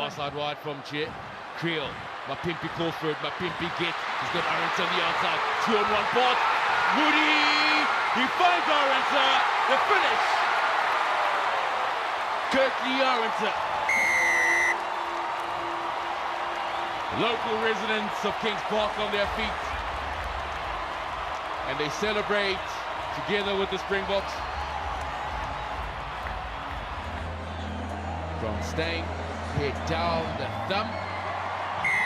pass out wide from Creel. Mapimpi Crawford, Mapimpi get. He's got Arendse on the outside. 2-on-1 pass. Moody! He finds Arendse. The finish. Kirkley Arendse. Local residents of Kings Park on their feet. And they celebrate together with the Springboks. From Steyn, head down the thumb.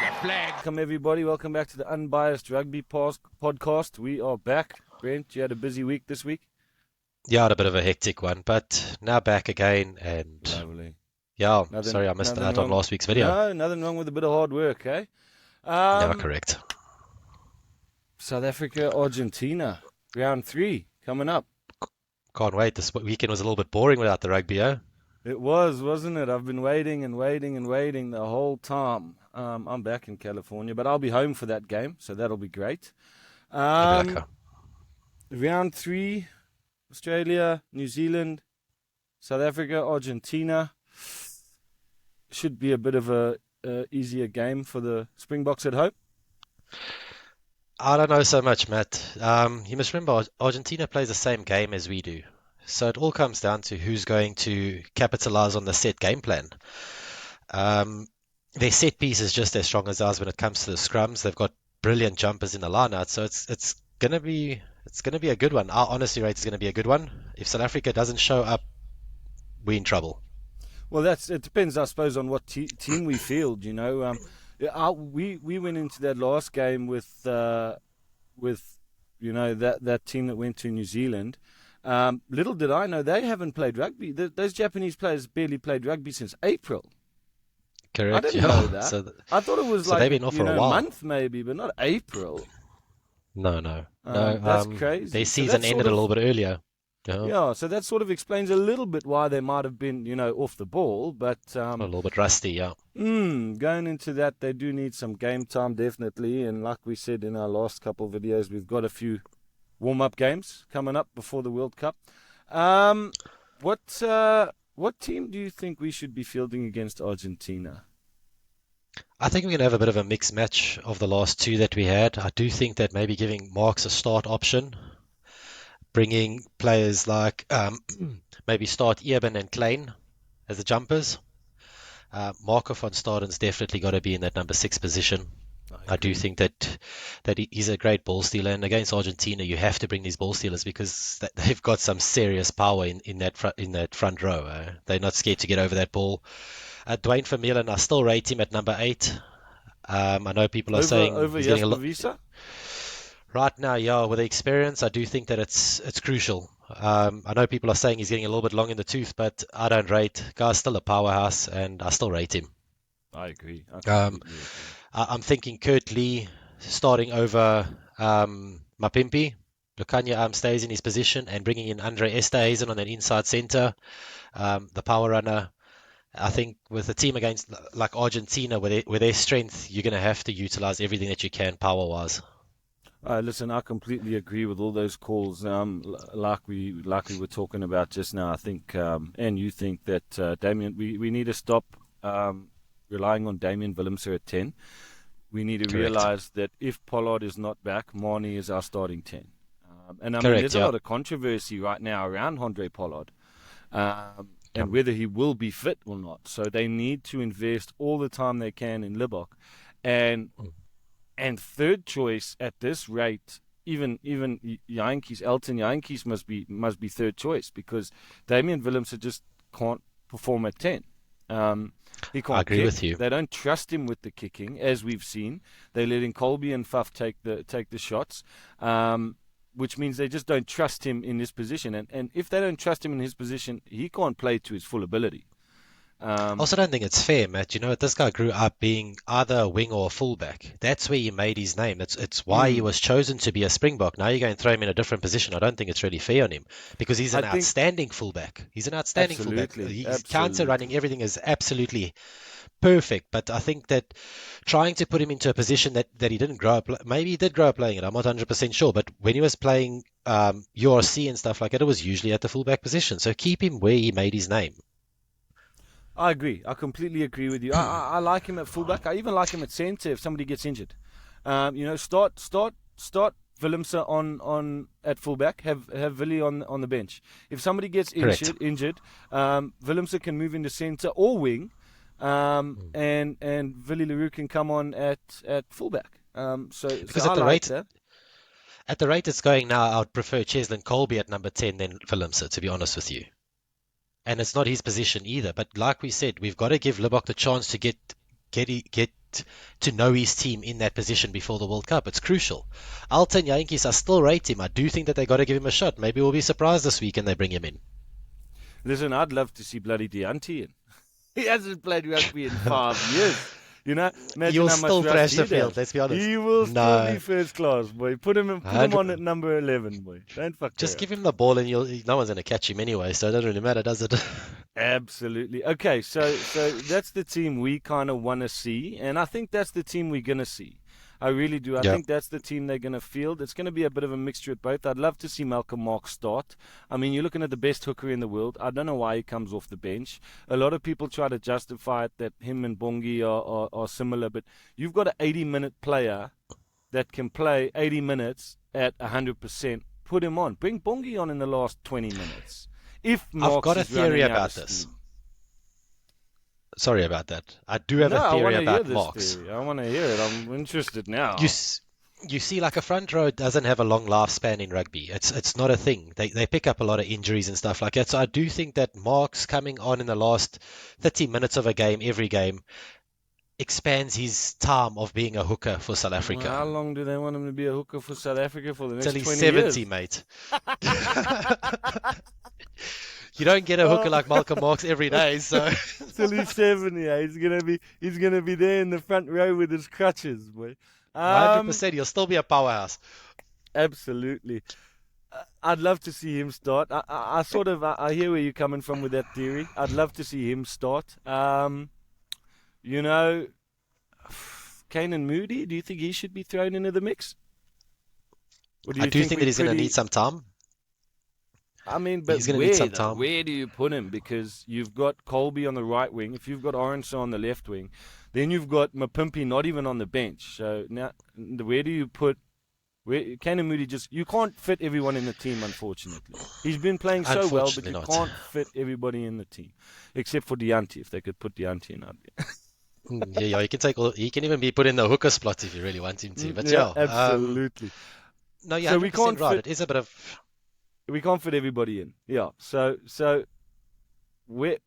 The flag. Welcome everybody, welcome back to the Unbiased Rugby podcast. We are back. Brent, you had a busy week this week? Yeah, I had a bit of a hectic one, but now back again and Lovely. yeah, sorry I missed out on last week's video. No, nothing wrong with a bit of hard work, eh? Yeah, correct. South Africa, Argentina, round 3 coming up. Can't wait. This weekend was a little bit boring without the rugby, eh? It was, wasn't it? I've been waiting the whole time. I'm back in California, but I'll be home for that game, so that'll be great. Round 3, Australia, New Zealand, South Africa, Argentina. Should be a bit of a easier game for the Springboks at home. I don't know so much, Matt. You must remember, Argentina plays the same game as we do. So it all comes down to who's going to capitalize on the set game plan. Their set piece is just as strong as ours when it comes to the scrums. They've got brilliant jumpers in the line-out, so it's gonna be a good one. Our honesty rate is going to be a good one. If South Africa doesn't show up, we're in trouble. Well, it depends, I suppose, on what team we field. You know, we went into that last game with that team that went to New Zealand. Little did I know they haven't played rugby. Those Japanese players barely played rugby since April. Correct. I didn't know that. I thought it was they've been off for a while. A month maybe, but not April. No. That's crazy. Their season ended a little bit earlier. Yeah, so that sort of explains a little bit why they might have been, off the ball, but a little bit rusty, yeah. Going into that, they do need some game time, definitely. And like we said in our last couple of videos, we've got a few warm-up games coming up before the World Cup. What team do you think we should be fielding against Argentina? I think we're going to have a bit of a mixed match of the last two that we had. I do think that maybe giving Marks a start option, bringing players like maybe start Eben and Klein as the jumpers. Markov on Staden's definitely got to be in that number 6 position. I do think that he's a great ball stealer, and against Argentina you have to bring these ball stealers because they've got some serious power in that front row. They're not scared to get over that ball. Dwayne Vermeulen, I still rate him at number 8. I know people are saying over he's getting a lot. Visa? Right now, yeah, with the experience, I do think that it's crucial. I know people are saying he's getting a little bit long in the tooth, but I don't rate. Guy's still a powerhouse, and I still rate him. I agree. I'm thinking Kurt Lee starting over Mapimpi. Lukanya stays in his position, and bringing in Andre Esterhuizen on an inside centre, the power runner. I think with a team against like Argentina, with their strength, you're going to have to utilize everything that you can power-wise. Listen, I completely agree with all those calls. Like we were talking about just now, I think, and you think that Damien, we need to stop relying on Damien Willemse at 10. We need to realize that if Pollard is not back, Marnie is our starting 10. And I mean, there's a lot of controversy right now around Andre Pollard. And whether he will be fit or not. So they need to invest all the time they can in Libbok. And third choice at this rate, even Jantjies, Elton Jantjies must be third choice because Damien Willemse just can't perform at 10. He can't I agree with you. They don't trust him with the kicking, as we've seen. They're letting Colby and Faf take the shots. Which means they just don't trust him in this position. And if they don't trust him in his position, he can't play to his full ability. I also don't think it's fair, Matt. You know, this guy grew up being either a wing or a fullback. That's where he made his name. It's why he was chosen to be a Springbok. Now you're going to throw him in a different position. I don't think it's really fair on him because he's an outstanding fullback. He's an outstanding fullback. His counter running, everything is absolutely perfect. But I think that trying to put him into a position that he didn't grow up, maybe he did grow up playing it, I'm not 100% sure, but when he was playing URC and stuff like that, it was usually at the fullback position. So keep him where he made his name. I agree. I completely agree with you. I like him at fullback. I even like him at centre if somebody gets injured. Start Willemse on at fullback. Have Willie on the bench. If somebody gets Correct. injured, Willemse can move into centre or wing, and Willie Leroux can come on at fullback. Because I like that. at the rate it's going now, I would prefer Cheslin Colby at number 10 than Willemse, to be honest with you. And it's not his position either. But like we said, we've got to give Libbok the chance to get to know his team in that position before the World Cup. It's crucial. Alton Yankees, I still rate him. I do think that they got to give him a shot. Maybe we'll be surprised this week and they bring him in. Listen, I'd love to see bloody Deante in. He hasn't played rugby in 5 years. Imagine He will how much still thrash rust the he'd field, have. let's be honest. He will still No. be first class, boy. Put him on at number 11, boy. Don't fuck Just around. give him the ball and no one's going to catch him anyway, so it doesn't really matter, does it? Absolutely. Okay, so that's the team we kind of want to see, and I think that's the team we're going to see. I really do. I Yeah. think that's the team they're going to field. It's going to be a bit of a mixture at both. I'd love to see Malcolm Marx start. I mean, you're looking at the best hooker in the world. I don't know why he comes off the bench. A lot of people try to justify it that him and Bongi are similar, but you've got an 80-minute player that can play 80 minutes at 100%. Put him on. Bring Bongi on in the last 20 minutes. If Marx I've got a is running theory out about of this. steam. Sorry about that. I do have a I theory want to hear about this Marx. theory. I want to hear it. I'm interested now. You see, like a front row doesn't have a long lifespan in rugby. It's not a thing. They pick up a lot of injuries and stuff like that. So I do think that Marx coming on in the last 30 minutes of a game, every game, expands his time of being a hooker for South Africa. Well, how long do they want him to be a hooker for South Africa for the next Till 20 he's years? 70, mate. You don't get a hooker like Malcolm Marx every day, so Till he's 70, yeah. He's gonna be there in the front row with his crutches, boy. 100% he'll still be a powerhouse. Absolutely. I'd love to see him start. I hear where you're coming from with that theory. I'd love to see him start. Kane and Moody, do you think he should be thrown into the mix? Or I do think that he's going to need some time. I mean, but He's gonna where, need some though? time. Where do you put him? Because you've got Colby on the right wing. If you've got Orense on the left wing, then you've got Mapimpi not even on the bench. So now, where do you put? Kane and Moody you can't fit everyone in the team, unfortunately. He's been playing so well, but you Unfortunately not. can't fit everybody in the team, except for Deante. If they could put Deante in, I'd be. Yeah, he can even be put in the hooker spot if you really want him to. But yeah, yeah, absolutely. no, you're So 100% we can't right. fit- It is a bit of We can't fit everybody in. Yeah. So where,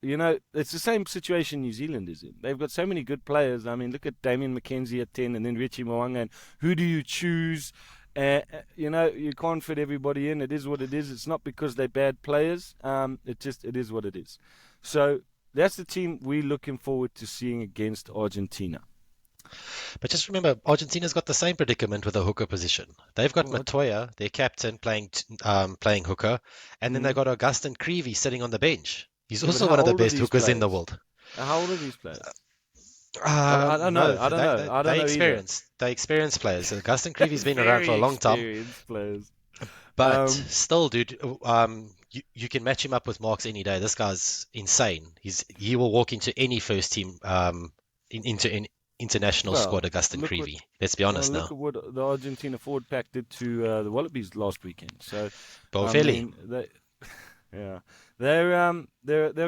it's the same situation New Zealand is in. They've got so many good players. I mean, look at Damien McKenzie at 10 and then Richie Mwanga. And who do you choose? You can't fit everybody in. It is what it is. It's not because they're bad players. It is what it is. So that's the team we're looking forward to seeing against Argentina. But just remember, Argentina's got the same predicament with the hooker position. They've got What? Matoya, their captain, playing hooker, and then they've got Augustin Creevy sitting on the bench. He's Yeah, also but one how of the old are best these hookers in the players? world. How old are these players? I don't know. I don't know. I don't know They either. experienced. They experienced players. Augustin Creevy's been around for a long time. Very experienced players. But still, dude, you can match him up with Marx any day. This guy's insane. He will walk into any first team into international Well, squad. Augustin look Creevy. Let's be honest Look now. at what the Argentina forward pack did to the Wallabies last weekend. So, Bovelli. they're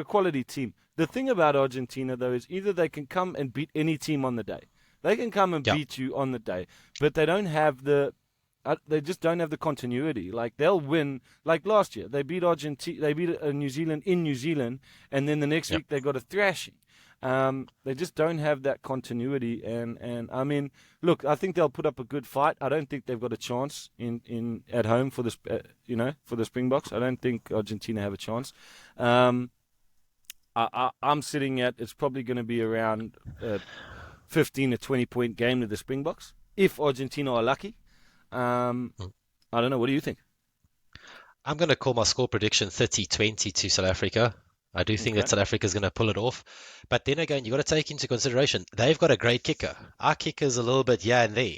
a quality team. The thing about Argentina though is either they can come and beat any team on the day. They can come and Yeah. beat you on the day, but they don't have they just don't have the continuity. Like they'll win. Like last year, they beat Argentina. They beat New Zealand in New Zealand, and then the next Yep. week they got a thrashing. They just don't have that continuity, and I mean, look, I think they'll put up a good fight. I don't think they've got a chance in at home for this, for the Springboks. I don't think Argentina have a chance. I'm sitting at it's probably going to be around 15 to 20 point game to the Springboks if Argentina are lucky. I don't know. What do you think? I'm going to call my score prediction 30-20 to South Africa. I do think that South Africa is going to pull it off. But then again, you've got to take into consideration, they've got a great kicker. Our kicker's a little bit here and there.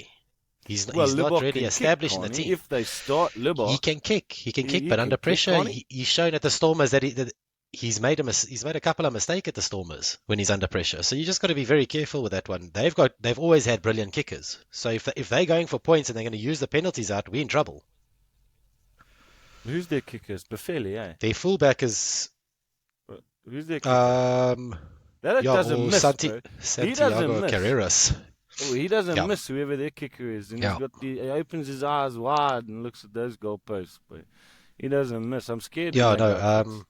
He's not Libbok really can established kick, in the can't he? team. If they start Libbok, He can kick. He can kick, he but can under kick, pressure, can't he? he's shown at the Stormers that he's made a couple of mistakes at the Stormers when he's under pressure. So you just got to be very careful with that one. They've always had brilliant kickers. So if they're going for points and they're going to use the penalties out, we're in trouble. Who's their kickers? Bufeli, eh? Their fullback is Who's their kicker? That doesn't miss, bro. Santiago Carreras. Oh, he doesn't miss whoever their kicker is, and he opens his eyes wide and looks at those goalposts, but he doesn't miss. I'm scared. Yeah, no.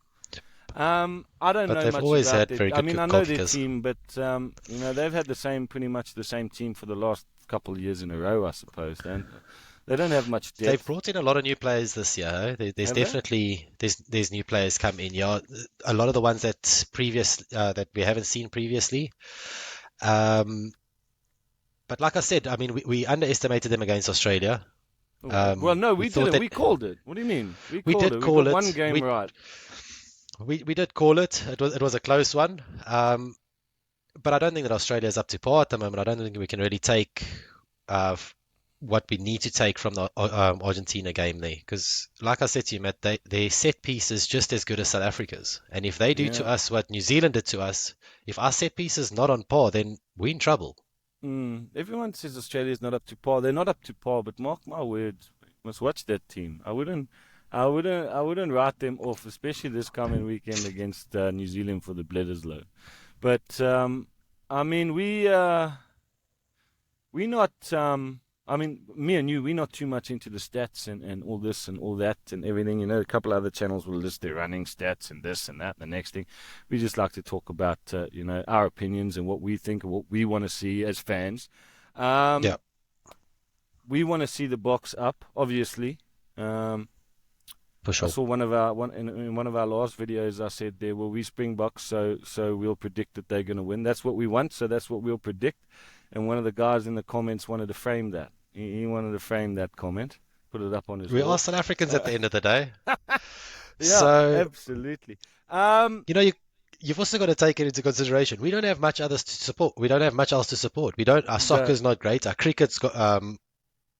I don't know they've much always about had it. very good I mean, I know goal their kickers. team, but they've had pretty much the same team for the last couple of years in a row, I suppose. They don't have much depth. They've brought in a lot of new players this year. There's definitely there's new players come in. Yeah, a lot of the ones that we haven't seen previously. But like I said, I mean, we underestimated them against Australia. Well, no, we didn't. We called it. What do you mean? We did call it. One game right. We did call it. It was a close one. But I don't think that Australia is up to par at the moment. I don't think we can really take what we need to take from the Argentina game there. Because, like I said to you, Matt, their set piece is just as good as South Africa's. And if they do to us what New Zealand did to us, if our set piece is not on par, then we're in trouble. Everyone says Australia's not up to par. They're not up to par, but mark my words, you must watch that team. I wouldn't write them off, especially this coming weekend against New Zealand for the Bledisloe. But I mean, we're not. I mean, me and you, we're not too much into the stats and all this and all that and everything. You know, a couple other channels will list their running stats and this and that and the next thing. We just like to talk about, our opinions and what we think and what we want to see as fans. We want to see the Boks up, obviously. For sure. I saw in one of our last videos, I said there, well, we Springboks, so we'll predict that they're going to win. That's what we want, so that's what we'll predict. And one of the guys in the comments wanted to frame that. He wanted to frame that comment, put it up on his wall. We are South Africans at the end of the day. Absolutely. You've also got to take it into consideration. We don't have much else to support. Our soccer's not great. Our cricket's got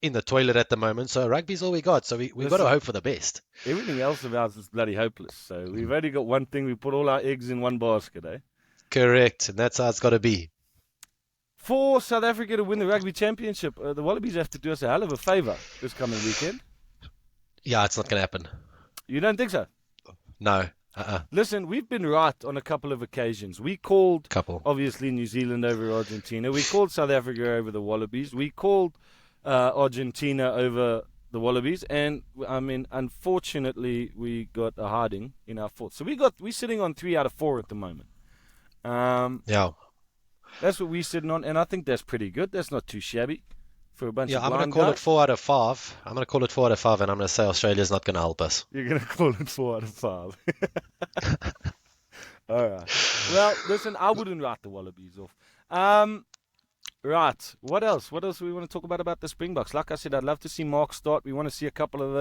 in the toilet at the moment. So rugby's all we got. So we've got to hope for the best. Everything else of ours is bloody hopeless. So we've only got one thing. We put all our eggs in one basket, eh? Correct, and that's how it's got to be. For South Africa to win the Rugby Championship, the Wallabies have to do us a hell of a favour this coming weekend. Yeah, it's not going to happen. You don't think so? No. Listen, we've been right on a couple of occasions. We called, obviously, New Zealand over Argentina. We called South Africa over the Wallabies. We called Argentina over the Wallabies. And, I mean, unfortunately, we got a hiding in our fourth. So we're sitting on 3 out of 4 at the moment. That's what we're sitting on, and I think that's pretty good. That's not too shabby for a bunch of blind guys. I'm going to call it 4 out of 5. I'm going to call it 4 out of 5, and I'm going to say Australia's not going to help us. You're going to call it 4 out of 5. All right. Well, listen, I wouldn't write the Wallabies off. Right. What else? What else do we want to talk about the Springboks? Like I said, I'd love to see Mark start. We want to see a couple of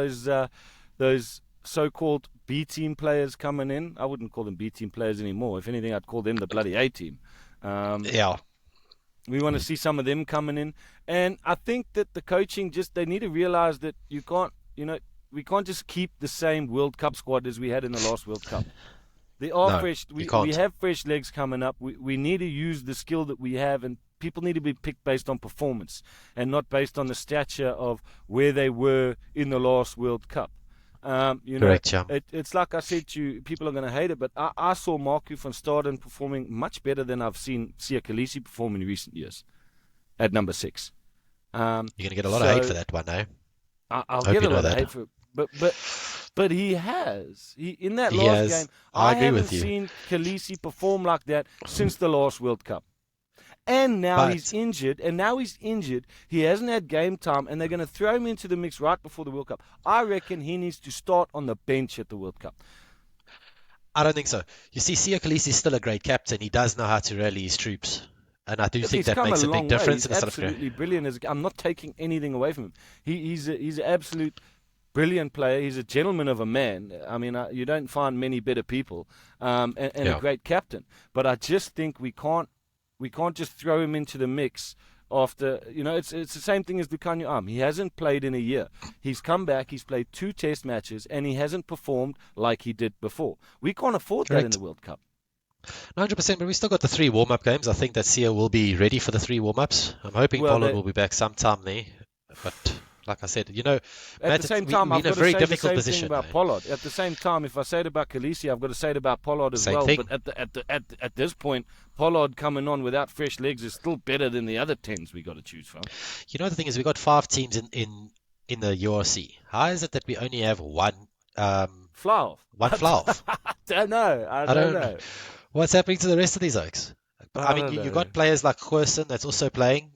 those so-called B-team players coming in. I wouldn't call them B-team players anymore. If anything, I'd call them the bloody A-team. We want to see some of them coming in, and I think that the coaching they need to realize that we can't just keep the same World Cup squad as we had in the last World Cup. There are we have fresh legs coming up. We need to use the skill that we have, and people need to be picked based on performance and not based on the stature of where they were in the last World Cup. Correct, yeah. It's like I said to you, people are going to hate it, but I saw Marku van Staden performing much better than I've seen Siya Kolisi perform in recent years at number 6. You're going to get a lot of hate for that one, eh? I'll get a lot of hate for it. But he has. In that last game, I haven't seen Kolisi perform like that since the last World Cup. And now he's injured, He hasn't had game time, and they're going to throw him into the mix right before the World Cup. I reckon he needs to start on the bench at the World Cup. I don't think so. You see, Siya Kolisi is still a great captain. He does know how to rally his troops. And I do think that makes a big difference. He's absolutely brilliant. I'm not taking anything away from him. He's an absolute brilliant player. He's a gentleman of a man. I mean, you don't find many better people, and a great captain. But I just think we can't just throw him into the mix after, it's the same thing as Lucanio. He hasn't played in a year. He's come back, he's played 2 test matches, and he hasn't performed like he did before. We can't afford that in the World Cup. 100%, but we still got the 3 warm-up games. I think that Sia will be ready for the 3 warm-ups. I'm hoping Pollard will be back sometime there. But like I said, at the same time, I've got to say the same thing about man. Pollard. At the same time, if I say it about Khaleesi, I've got to say it about Pollard as well. Thing. But at this point, Pollard coming on without fresh legs is still better than the other 10s we got to choose from. The thing is, we got 5 teams in the URC. How is it that we only have one Flav? One Flav? I don't know. I don't know. What's happening to the rest of these oaks? You've got players like Querson that's also playing.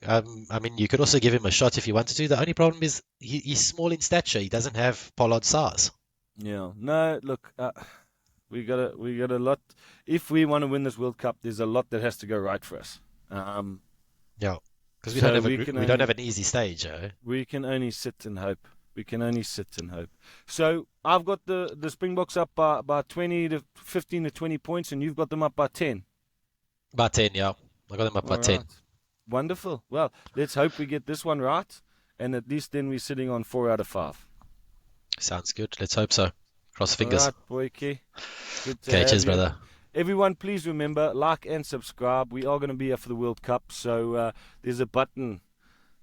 You could also give him a shot if you wanted to. The only problem is he's small in stature. He doesn't have Pollard's size. Yeah. No, look, we got a lot. If we want to win this World Cup, there's a lot that has to go right for us. Yeah, because we don't have an easy stage. We can only sit and hope. So I've got the Springboks up by 15 to 20 points, and you've got them up by 10. By 10, yeah. I got them up by 10. Wonderful. Well, let's hope we get this one right, and at least then we're sitting on 4 out of 5. Sounds good. Let's hope so. Cross fingers. All right, boyki. Good to okay, cheers, you. brother. Everyone, please remember, like and subscribe. We are going to be here for the World Cup, so there's a button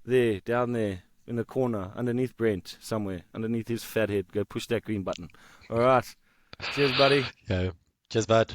there, down there, in the corner, underneath Brent, somewhere, underneath his fat head. Go push that green button. All right. Cheers, buddy. Cheers, bud.